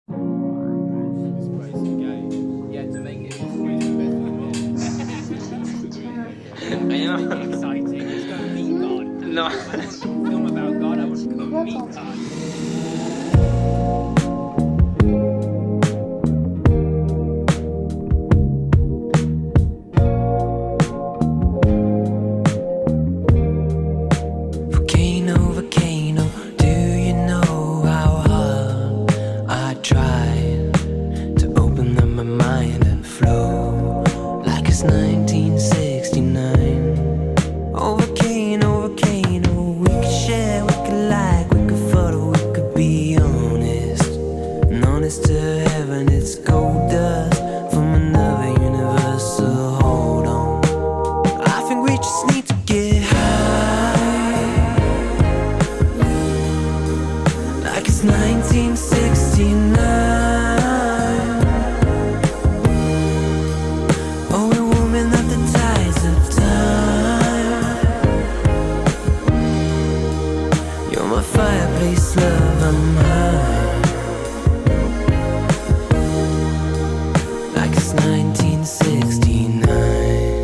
This place is gay. Yeah, to make it this place the best one. I know. Exciting. Let's go meet God. No. I don't want to film about God. I want to go meet God. Volcano, do you know how hard I tried to open up my mind and flow like it's 1969? Oh, volcano, we could share, we could like, we could photo, we could be honest. And honest to heaven, it's gold dust from another universe, so hold on. I think we just need to get like it's 1969. Oh, we're warming up the tides of time. You're my fireplace, love, I'm high. Like it's 1969.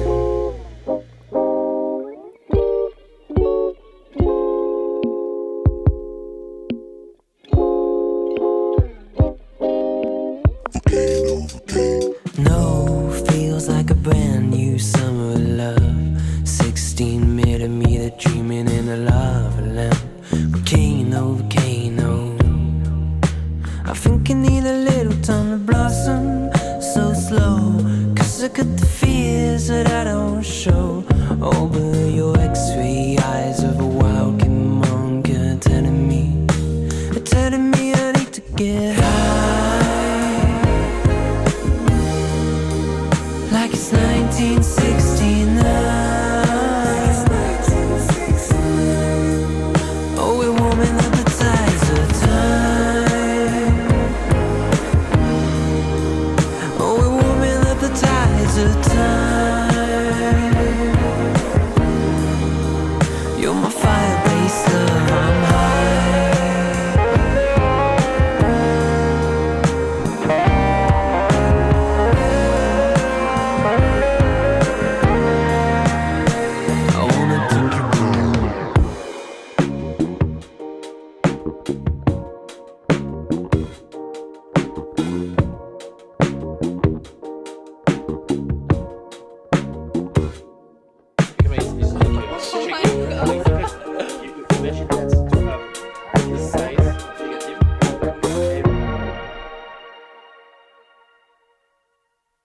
No, feels like a brand new summer love. 16mm dreaming in a lava lamp. Volcano. I think I need a little time to blossom so slow. Cause I got the fears that I don't show. Oh, but your x-ray eyes of a wild kimonger telling me I need to get high. Like it's 1960.